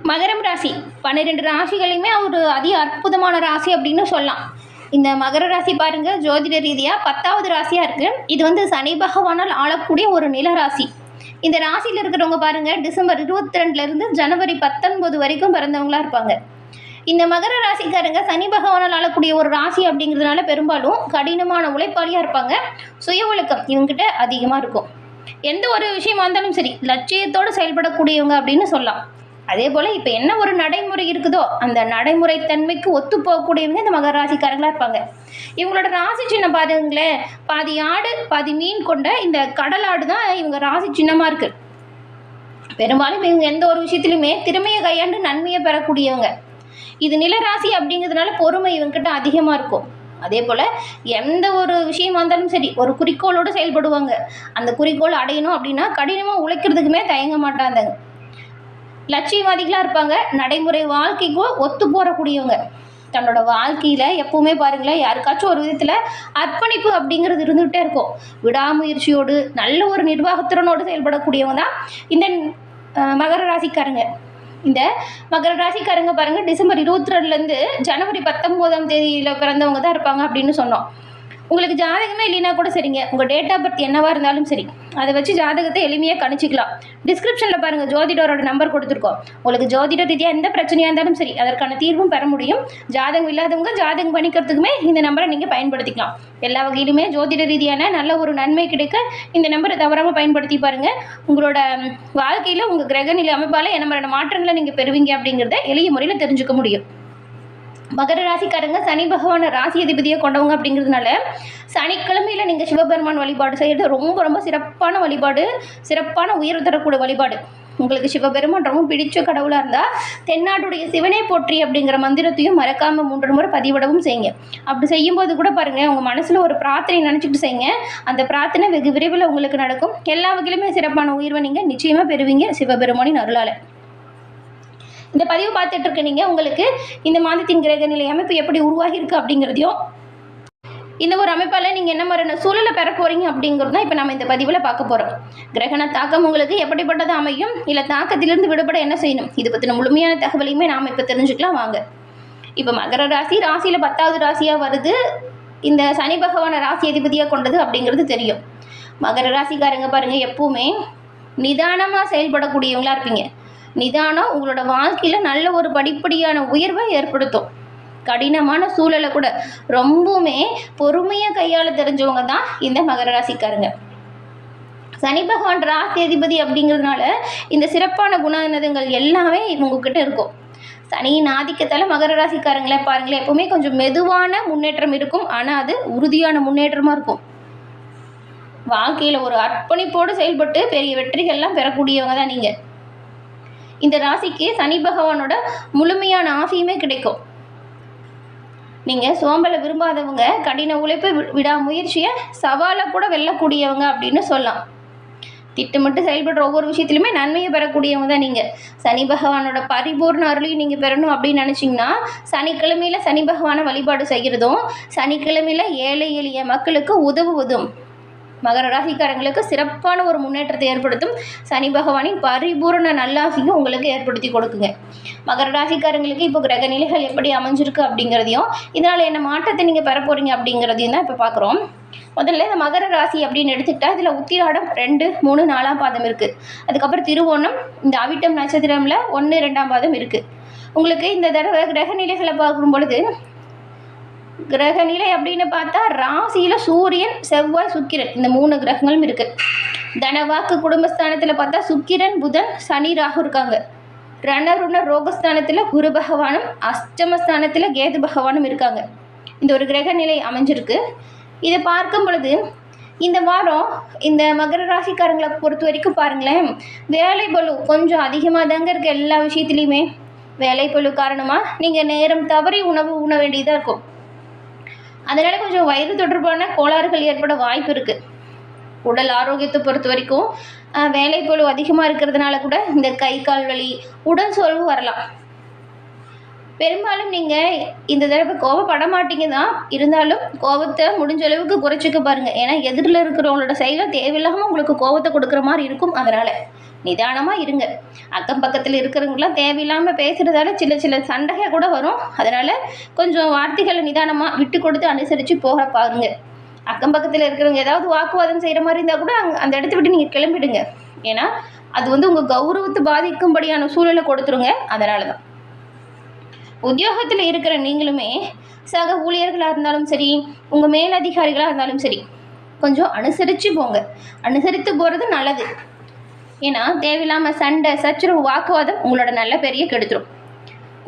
மகரம் ராசி 12 ராசிகளையுமே ஒரு அதி அற்புதமான ராசி அப்படின்னு சொல்லலாம். இந்த மகர ராசி பாருங்க, ஜோதிட ரீதியாக 10வது ராசியாக இருக்கு. இது சனி பகவானால் ஆளக்கூடிய ஒரு நில ராசி. இந்த ராசியில் இருக்கிறவங்க பாருங்க, டிசம்பர் 22லேருந்து ஜனவரி 19 வரைக்கும் பிறந்தவங்களா இருப்பாங்க. இந்த மகர ராசிக்காரங்க சனி பகவானால் ஆளக்கூடிய ஒரு ராசி அப்படிங்கிறதுனால பெரும்பாலும் கடினமான உழைப்பாளியாக இருப்பாங்க. சுய ஒழுக்கம் இவங்ககிட்ட அதிகமாக இருக்கும். எந்த ஒரு விஷயமா இருந்தாலும் சரி, லட்சியத்தோடு செயல்படக்கூடியவங்க அப்படின்னு சொல்லலாம். அதே போல் இப்போ என்ன ஒரு நடைமுறை இருக்குதோ அந்த நடைமுறை தன்மைக்கு ஒத்து போகக்கூடியவங்க இந்த மகர ராசிக்காரங்களாக இருப்பாங்க. இவங்களோட ராசி சின்னம் பாருங்களேன், பாதி ஆடு பாதி மீன் கொண்ட இந்த கடலாடு தான் இவங்க ராசி சின்னமாக இருக்குது. பெரும்பாலும் இவங்க எந்த ஒரு விஷயத்துலையுமே திறமையை கையாண்டு நன்மையை பெறக்கூடியவங்க. இது நிலராசி அப்படிங்கிறதுனால பொறுமை இவங்ககிட்ட அதிகமாக இருக்கும். அதே போல் எந்த ஒரு விஷயமா இருந்தாலும் சரி, ஒரு குறிக்கோளோடு செயல்படுவாங்க. அந்த குறிக்கோள் அடையணும் அப்படின்னா கடினமாக உழைக்கிறதுக்குமே தயங்க மாட்டாங்க. லட்சியவாதிகளாக இருப்பாங்க. நடைமுறை வாழ்க்கைக்கும் ஒத்து போகக்கூடியவங்க. தன்னோட வாழ்க்கையில் எப்பவுமே பாருங்களேன், யாருக்காச்சும் ஒரு விதத்தில் அர்ப்பணிப்பு அப்படிங்கிறது இருந்துகிட்டே இருக்கும். விடாமுயற்சியோடு நல்ல ஒரு நிர்வாகத்திறனோடு செயல்படக்கூடியவங்க தான் இந்த மகர ராசிக்காரங்க. இந்த மகர ராசிக்காரங்க பாருங்கள், டிசம்பர் 22லேருந்து ஜனவரி 19ஆம் தேதியில் பிறந்தவங்க தான் இருப்பாங்க அப்படின்னு சொன்னோம். உங்களுக்கு ஜாதகமே இல்லைன்னா கூட சரிங்க, உங்கள் டேட் ஆஃப் பர்த் என்னவாக இருந்தாலும் சரி, அதை வச்சு ஜாதகத்தை எளிமையாக கணிச்சிக்கலாம். டிஸ்கிரிப்ஷனில் பாருங்கள், ஜோதிடரோட நம்பர் கொடுத்துருக்கோம். உங்களுக்கு ஜோதிட ரீதியாக எந்த பிரச்சனையாக இருந்தாலும் சரி, அதற்கான தீர்வும் பெற முடியும். ஜாதகம் இல்லாதவங்க ஜாதகம் பண்ணிக்கிறதுக்குமே இந்த நம்பரை நீங்கள் பயன்படுத்திக்கலாம். எல்லா வகையிலுமே ஜோதிட ரீதியான நல்ல ஒரு நன்மை கிடைக்க இந்த நம்பரை தவறாமல் பயன்படுத்தி பாருங்கள். உங்களோட வாழ்க்கையில் உங்கள் கிரகநிலை அமைப்பால் என்ன மாதிரியான மாற்றங்களை நீங்கள் பெறுவீங்க அப்படிங்கிறத எளிய முறையில் தெரிஞ்சுக்க முடியும். மகர ராசிக்காரங்க சனி பகவான ராசி அதிபதியை கொண்டவங்க அப்படிங்கிறதுனால சனிக்கிழமையில் நீங்கள் சிவபெருமான் வழிபாடு செய்கிறது ரொம்ப ரொம்ப சிறப்பான வழிபாடு, சிறப்பான உயர்வு தரக்கூடிய வழிபாடு. உங்களுக்கு சிவபெருமான் ரொம்ப பிடிச்ச கடவுளாக இருந்தால் தென்னாட்டுடைய சிவனை போற்றி அப்படிங்கிற மந்திரத்தையும் மறக்காமல் 3 முறை பதிவிடவும் செய்யுங்க. அப்படி செய்யும்போது கூட பாருங்கள், உங்கள் மனசில் ஒரு பிரார்த்தனை நினச்சிக்கிட்டு செய்யுங்க. அந்த பிரார்த்தனை வெகு விரைவில் உங்களுக்கு நடக்கும். எல்லா வகையிலுமே சிறப்பான உயர்வை நீங்கள் நிச்சயமாக பெறுவீங்க சிவபெருமானின் அருளால். இந்த பதிவு பார்த்துட்டு இருக்க நீங்கள் உங்களுக்கு இந்த மாதத்தின் கிரக நிலை அமைப்பு எப்படி உருவாகி இருக்குது அப்படிங்கிறதையும், இந்த ஒரு அமைப்பால் நீங்கள் என்ன மாதிரியான சூழலை பெற போகிறீங்க அப்படிங்கிறது தான் இப்போ நம்ம இந்த பதிவில் பார்க்க போகிறோம். கிரகண தாக்கம் உங்களுக்கு எப்படிப்பட்டது அமையும், இல்லை தாக்கத்திலிருந்து விடுபட என்ன செய்யணும், இது பற்றின முழுமையான தகவலையுமே நாம் இப்போ தெரிஞ்சுக்கலாம் வாங்க. இப்போ மகர ராசி ராசியில் 10வது ராசியாக வருது. இந்த சனி பகவான ராசி அதிபதியாக கொண்டது அப்படிங்கிறது தெரியும். மகர ராசிக்காரங்க பாருங்கள், எப்பவுமே நிதானமாக செயல்படக்கூடியவங்களாக இருப்பீங்க. நிதானம் உங்களோட வாழ்க்கையில் நல்ல ஒரு படிப்படியான உயர்வை ஏற்படுத்தும். கடினமான சூழலை கூட ரொம்பவுமே பொறுமையாக கையாள தெரிஞ்சவங்க தான் இந்த மகர ராசிக்காரங்க. சனி பகவான் ராசி அதிபதி அப்படிங்கிறதுனால இந்த சிறப்பான குணநலங்கள் எல்லாமே இவங்ககிட்ட இருக்கும். சனியின் ஆதிக்கத்தால் மகர ராசிக்காரங்களே பாருங்களேன், எப்பவுமே கொஞ்சம் மெதுவான முன்னேற்றம் இருக்கும். ஆனால் அது உறுதியான முன்னேற்றமாக இருக்கும். வாழ்க்கையில் ஒரு அர்ப்பணிப்போடு செயல்பட்டு பெரிய வெற்றிகள்லாம் பெறக்கூடியவங்க தான் நீங்கள். இந்த ராசிக்கு சனி பகவானோட முழுமையான ஆசையுமே கிடைக்கும். நீங்கள் சோம்பலை விரும்பாதவங்க, கடின உழைப்பை விடாமுயற்சியை சவாலை கூட வெல்லக்கூடியவங்க அப்படின்னு சொல்லலாம். திட்டமிட்டு செயல்படுற ஒவ்வொரு விஷயத்துலையுமே நன்மையை பெறக்கூடியவங்க தான் நீங்கள். சனி பகவானோட பரிபூர்ண அருளையும் நீங்கள் பெறணும் அப்படின்னு நினச்சிங்கன்னா சனிக்கிழமையில் சனி பகவானை வழிபாடு செய்கிறதும், சனிக்கிழமையில் ஏழை எளிய மக்களுக்கு உதவுவதும் மகர ராசிக்காரங்களுக்கு சிறப்பான ஒரு முன்னேற்றத்தை ஏற்படுத்தும். சனி பகவானின் பரிபூரண நல்லாசையும் உங்களுக்கு ஏற்படுத்தி கொடுக்குங்க. மகர ராசிக்காரங்களுக்கு இப்போ கிரக நிலைகள் எப்படி அமைஞ்சிருக்கு அப்படிங்கிறதையும், இதனால் என்ன மாற்றத்தை நீங்கள் பெற போகிறீங்க அப்படிங்கிறதையும் தான் இப்போ பார்க்குறோம். முதல்ல இந்த மகர ராசி அப்படின்னு எடுத்துக்கிட்டால் இதில் உத்திராடம் 2, 3, 4ஆம் பாதம் இருக்குது. அதுக்கப்புறம் திருவோணம், இந்த அவிட்டம் நட்சத்திரமில் 1, 2ஆம் பாதம் இருக்குது. உங்களுக்கு இந்த தடவை கிரக நிலைகளை பார்க்கும் பொழுது கிரக நிலை அப்படின்னு பார்த்தா ராசியில் சூரியன், செவ்வாய், சுக்கிரன் இந்த 3 கிரகங்களும் இருக்குது. தனவாக்கு குடும்பஸ்தானத்தில் பார்த்தா சுக்கிரன், புதன், சனி, ராகு இருக்காங்க. ரணருண ரோகஸ்தானத்தில் குரு பகவானும், அஷ்டமஸ்தானத்தில் கேது பகவானும் இருக்காங்க. இந்த ஒரு கிரக நிலை அமைஞ்சிருக்கு. இதை பார்க்கும் பொழுது இந்த வாரம் இந்த மகர ராசிக்காரங்களை பொறுத்த வரைக்கும் பாருங்களேன், வேலை பளு கொஞ்சம் அதிகமாக தாங்க இருக்குது. எல்லா விஷயத்துலையுமே வேலை பளு காரணமாக நீங்கள் நேரம் தவறி உணவு உண்ண வேண்டியதாக இருக்கும். அதனால் கொஞ்சம் வயிறு தொடர்பான கோளாறுகள் ஏற்பட வாய்ப்பு இருக்குது. உடல் ஆரோக்கியத்தை பொறுத்த வரைக்கும் வேலைப்பளு அதிகமாக இருக்கிறதுனால கூட இந்த கை கால் வலி, உடல் சோர்வு வரலாம். பெரும்பாலும் நீங்கள் இந்த தடவை கோபப்பட மாட்டீங்க தான், இருந்தாலும் கோபத்தை முடிஞ்ச அளவுக்கு குறைச்சிக்க பாருங்கள். ஏன்னா எதிரில் இருக்கிறவங்களோட செயலை தேவையில்லாமல் உங்களுக்கு கோபத்தை கொடுக்குற மாதிரி இருக்கும். அதனால் நிதானமாக இருங்க. அக்கம் பக்கத்தில் இருக்கிறவங்களாம் தேவையில்லாமல் பேசுகிறதால சில சண்டைகள் கூட வரும். அதனால் கொஞ்சம் வார்த்தைகளை நிதானமாக விட்டு கொடுத்து அனுசரித்து போக பாருங்க. அக்கம் பக்கத்தில் இருக்கிறவங்க ஏதாவது வாக்குவாதம் செய்கிற மாதிரி இருந்தால் கூட அந்த இடத்த விட்டு நீங்கள் கிளம்பிடுங்க. ஏன்னா அது உங்கள் கௌரவத்தை பாதிக்கும்படியான சூழலை கொடுத்துருங்க. அதனால தான் உத்தியோகத்தில் இருக்கிற நீங்களுமே சக ஊழியர்களாக இருந்தாலும் சரி, உங்கள் மேலதிகாரிகளாக இருந்தாலும் சரி, கொஞ்சம் அனுசரித்து போங்க. அனுசரித்து போகிறது நல்லது. ஏன்னா தேவையில்லாமல் சண்டை, சச்சரவு, வாக்குவாதம் உங்களோட நல்ல பெரிய கெடுத்துரும்.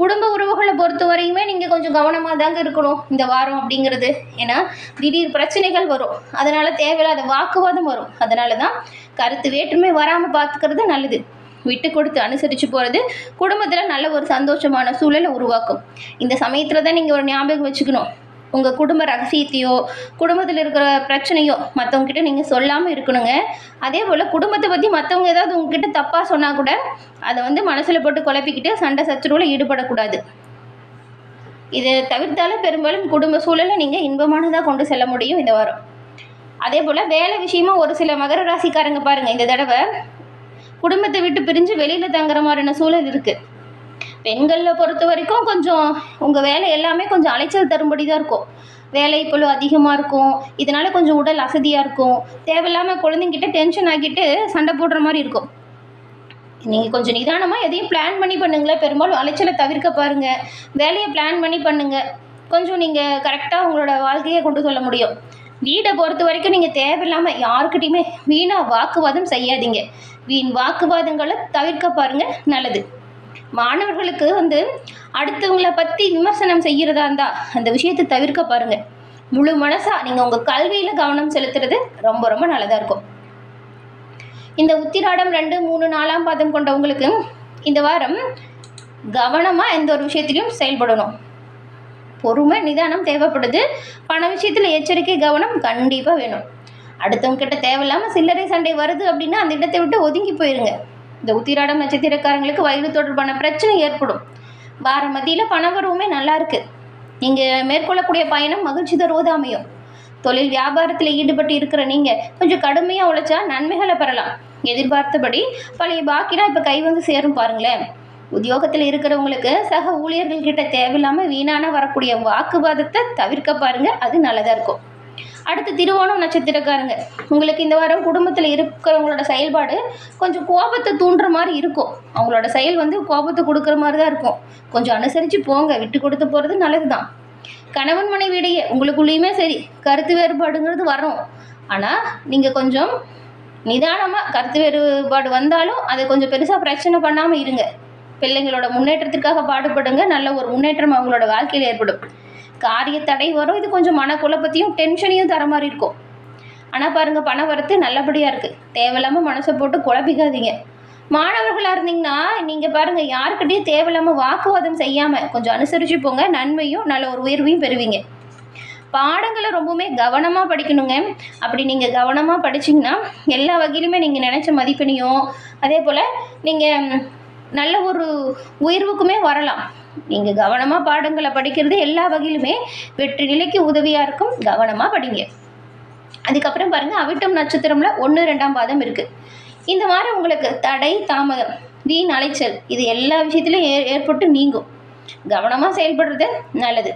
குடும்ப உறவுகளை பொறுத்த வரையுமே நீங்கள் கொஞ்சம் கவனமாக தாங்க இருக்கணும் இந்த வாரம் அப்படிங்கிறது. ஏன்னா திடீர் பிரச்சனைகள் வரும், அதனால் தேவையில்லாத வாக்குவாதம் வரும். அதனால தான் கருத்து வேற்றுமை வராமல் பார்த்துக்கிறது நல்லது. விட்டு கொடுத்து அனுசரித்து போகிறது குடும்பத்தில் நல்ல ஒரு சந்தோஷமான சூழலை உருவாக்கும். இந்த சமயத்தில் தான் நீங்கள் ஒரு ஞாபகம் வச்சுக்கணும், உங்கள் குடும்ப ரகசியத்தையோ குடும்பத்தில் இருக்கிற பிரச்சனையோ மற்றவங்ககிட்ட நீங்கள் சொல்லாமல் இருக்கணுங்க. அதே போல் குடும்பத்தை பற்றி மற்றவங்க ஏதாவது உங்ககிட்ட தப்பாக சொன்னால் கூட அதை மனசில் போட்டு குழப்பிக்கிட்டு சண்டை சச்சரவில் ஈடுபடக்கூடாது. இதை தவிர்த்தாலும் பெரும்பாலும் குடும்ப சூழலை நீங்கள் இன்பமானதாக கொண்டு செல்ல முடியும் இந்த வாரம். அதே போல் வேலை விஷயமா ஒரு சில மகர ராசிக்காரங்க பாருங்கள், இந்த தடவை குடும்பத்தை விட்டு பிரிஞ்சு வெளியில் தங்குற மாதிரியான சூழல் இருக்குது. பெண்களில் பொறுத்த வரைக்கும் கொஞ்சம் உங்கள் வேலை எல்லாமே கொஞ்சம் அலைச்சல் தரும்படி தான் இருக்கும். வேலை பளு அதிகமாக இருக்கும். இதனால் கொஞ்சம் உடல் அசதியாக இருக்கும். தேவையில்லாமல் குழந்தைங்கிட்ட டென்ஷன் ஆகிட்டு சண்டை போடுற மாதிரி இருக்கும். நீங்கள் கொஞ்சம் நிதானமாக எதையும் பிளான் பண்ணி பண்ணுங்களேன். பெரும்பாலும் அலைச்சலை தவிர்க்க பாருங்கள். வேலையை பிளான் பண்ணி பண்ணுங்கள். கொஞ்சம் நீங்கள் கரெக்டாக உங்களோட வாழ்க்கையை கொண்டு சொல்ல முடியும். வீடை பொறுத்த வரைக்கும் நீங்கள் தேவையில்லாமல் யாருக்கிட்டையுமே வீணாக வாக்குவாதம் செய்யாதீங்க. வீண் வாக்குவாதங்களை தவிர்க்க பாருங்கள், நல்லது. மாணவர்களுக்கு அடுத்தவங்களை பற்றி விமர்சனம் செய்கிறதா இருந்தால் அந்த விஷயத்தை தவிர்க்க பாருங்கள். முழு மனசாக நீங்கள் உங்கள் கல்வியில் கவனம் செலுத்துறது ரொம்ப ரொம்ப நல்லதாக இருக்கும். இந்த உத்திராடம் 2, 3, 4ஆம் பாதம் கொண்டவங்களுக்கு இந்த வாரம் கவனமாக எந்த ஒரு விஷயத்திலையும் செயல்படணும். பொறுமை, நிதானம் தேவைப்படுது. பண விஷயத்தில் எச்சரிக்கை, கவனம் கண்டிப்பாக வேணும். அடுத்தவங்க கிட்ட தேவையில்லாமல் சில்லறை சண்டை வருது அப்படின்னா அந்த இடத்தை விட்டு ஒதுங்கி போயிருங்க. இந்த உத்திராடம் நட்சத்திரக்காரங்களுக்கு வயிறு தொடர்பான பிரச்சனை ஏற்படும். வார மத்தியில் பண வரவுமே நல்லா இருக்குது. நீங்கள் மேற்கொள்ளக்கூடிய பயணம் மகிழ்ச்சி தருவது அமையும். தொழில் வியாபாரத்தில் ஈடுபட்டு இருக்கிற நீங்கள் கொஞ்சம் கடுமையாக உழைச்சா நன்மைகளை பெறலாம். எதிர்பார்த்தபடி பழைய பாக்கிலாம் இப்போ கை சேரும் பாருங்களேன். உத்தியோகத்தில் இருக்கிறவங்களுக்கு சக ஊழியர்கள்கிட்ட தேவையில்லாமல் வீணான வரக்கூடிய வாக்குவாதத்தை தவிர்க்க பாருங்கள், அது நல்லதாக இருக்கும். அடுத்து திருவோணம் நட்சத்திரக்காரங்க, உங்களுக்கு இந்த வாரம் குடும்பத்தில் இருக்கிறவங்களோட செயல்பாடு கொஞ்சம் கோபத்தை தூண்டுற மாதிரி இருக்கும். அவங்களோட செயல் கோபத்தை கொடுக்குற மாதிரி தான் இருக்கும். கொஞ்சம் அனுசரித்து போங்க. விட்டு கொடுத்து போகிறது நல்லது தான். கணவன் மனைவியிடையே உங்களுக்குள்ளேயுமே சரி கருத்து வேறுபாடுங்கிறது வரும். ஆனால் நீங்கள் கொஞ்சம் நிதானமாக கருத்து வேறுபாடு வந்தாலும் அதை கொஞ்சம் பெருசாக பிரச்சனை பண்ணாமல் இருங்க. பிள்ளைங்களோட முன்னேற்றத்திற்காக பாடுபடுங்க. நல்ல ஒரு முன்னேற்றம் அவங்களோட வாழ்க்கையில் ஏற்படும். காரிய தடை வரும். இது கொஞ்சம் மனக்குழப்பத்தையும் டென்ஷனையும் தர மாதிரி இருக்கும். ஆனால் பாருங்கள், பண வரத்து நல்லபடியாக இருக்குது. தேவையில்லாமல் மனசை போட்டு குழப்பிக்காதீங்க. மாணவர்களாக இருந்தீங்கன்னா நீங்கள் பாருங்கள், யாருக்கிட்டையும் தேவையில்லாமல் வாக்குவாதம் செய்யாமல் கொஞ்சம் அனுசரித்து போங்க. நன்மையும் நல்ல ஒரு உயர்வையும் பெறுவீங்க. பாடங்களை ரொம்பவுமே கவனமாக படிக்கணுங்க. அப்படி நீங்கள் கவனமாக படிச்சிங்கன்னா எல்லா வகையிலுமே நீங்கள் நினச்ச மதிப்பெண்ணையும் அதே போல் நீங்கள் நல்ல ஒரு உயர்வுக்குமே வரலாம். நீங்கள் கவனமாக பாடங்களை படிக்கிறது எல்லா வகையிலுமே வெற்றி நிலைக்கு உதவியாக இருக்கும். கவனமாக படிங்க. அதுக்கப்புறம் பாருங்கள், அவிட்டம் நட்சத்திரம்ல 1, 2ஆம் பாதம் இருக்குது. இந்த மாதிரி உங்களுக்கு தடை, தாமதம், வீண் அலைச்சல் இது எல்லா விஷயத்துலையும் ஏற்பட்டு நீங்கும். கவனமாக செயல்படுறது நல்லது.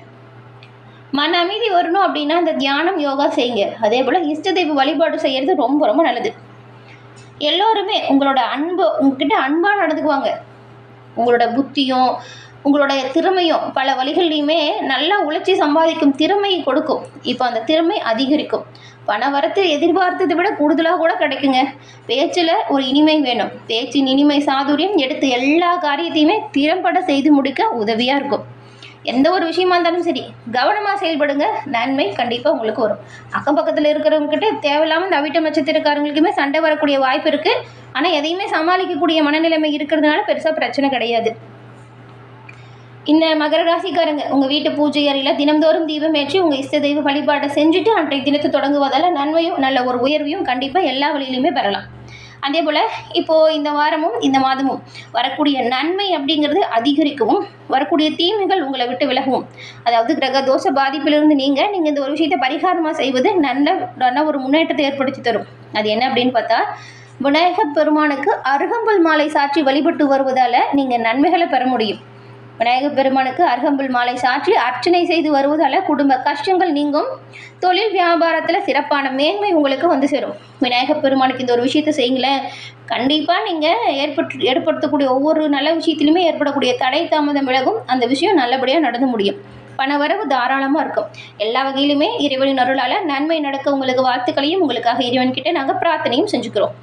மன அமைதி வரணும் அப்படின்னா இந்த தியானம், யோகா செய்யுங்க. அதே போல் இஷ்ட தெய்வ வழிபாடு செய்கிறது ரொம்ப ரொம்ப நல்லது. எல்லோருமே உங்ககிட்ட அன்பாக நடந்துக்குவாங்க. உங்களோட புத்தியும் உங்களோட திறமையும் பல வழிகள்லையுமே நல்லா உழைச்சி சம்பாதிக்கும் திறமையை கொடுக்கும். இப்போ அந்த திறமை அதிகரிக்கும். பண வரத்து எதிர்பார்த்ததை விட கூடுதலாக கூட கிடைக்குங்க. பேச்சில் ஒரு இனிமை வேணும். பேச்சின் இனிமை, சாதுரியம் எடுத்து எல்லா காரியத்தையுமே திறம்பட செய்து முடிக்க உதவியாக இருக்கும். எந்த ஒரு விஷயமா இருந்தாலும் சரி கவனமாக செயல்படுங்க. நன்மை கண்டிப்பாக உங்களுக்கு வரும். அக்கம் பக்கத்தில் இருக்கிறவங்ககிட்ட தேவையில்லாமல் இந்த அவிட்டம் நட்சத்திரக்காரங்களுக்குமே சண்டை வரக்கூடிய வாய்ப்பு இருக்குது. ஆனால் எதையுமே சமாளிக்கக்கூடிய மனநிலைமை இருக்கிறதுனால பெருசாக பிரச்சனை கிடையாது. இந்த மகர ராசிக்காரங்க உங்கள் வீட்டு பூஜை அறையில் தினம்தோறும் தீபம் ஏற்றி உங்கள் இஷ்ட தெய்வ வழிபாட்டை செஞ்சுட்டு அன்றைய தினத்தை தொடங்குவதால் நன்மையும் நல்ல ஒரு உயர்வையும் கண்டிப்பாக எல்லா வழியிலையுமே பெறலாம். அதே போல் இப்போது இந்த வாரமும் இந்த மாதமும் வரக்கூடிய நன்மை அப்படிங்கிறது அதிகரிக்கவும், வரக்கூடிய தீமைகள் உங்களை விட்டு விலகவும், அதாவது கிரக தோஷ பாதிப்பிலிருந்து நீங்கள் இந்த ஒரு விஷயத்தை பரிகாரமாக செய்வது நல்ல ஒரு முன்னேற்றத்தை ஏற்படுத்தி தரும். அது என்ன அப்படின்னு பார்த்தா, விநாயகப் பெருமானுக்கு அருகம்புல் மாலை சாற்றி வழிபட்டு வருவதால் நீங்கள் நன்மைகளை பெற முடியும். விநாயகப் பெருமானுக்கு அருகம்புல் மாலை சாற்றி அர்ச்சனை செய்து வருவதால் குடும்ப கஷ்டங்கள் நீங்கும். தொழில் வியாபாரத்தில் சிறப்பான மேன்மை உங்களுக்கு வந்து சேரும். விநாயகப் பெருமானுக்கு இந்த ஒரு விஷயத்தை செய்யுங்களேன், கண்டிப்பாக நீங்கள் ஏற்படுத்தக்கூடிய ஒவ்வொரு நல்ல விஷயத்திலுமே ஏற்படக்கூடிய தடை தாமதம் விலகும். அந்த விஷயம் நல்லபடியாக நடந்து முடியும். பணவரவு தாராளமாக இருக்கும். எல்லா வகையிலுமே இறைவனின் அருளால் நன்மை நடக்க உங்களுக்கு வாழ்த்துக்களையும் உங்களுக்காக இறைவன்கிட்ட நாங்கள் பிரார்த்தனையும் செஞ்சுக்கிறோம்.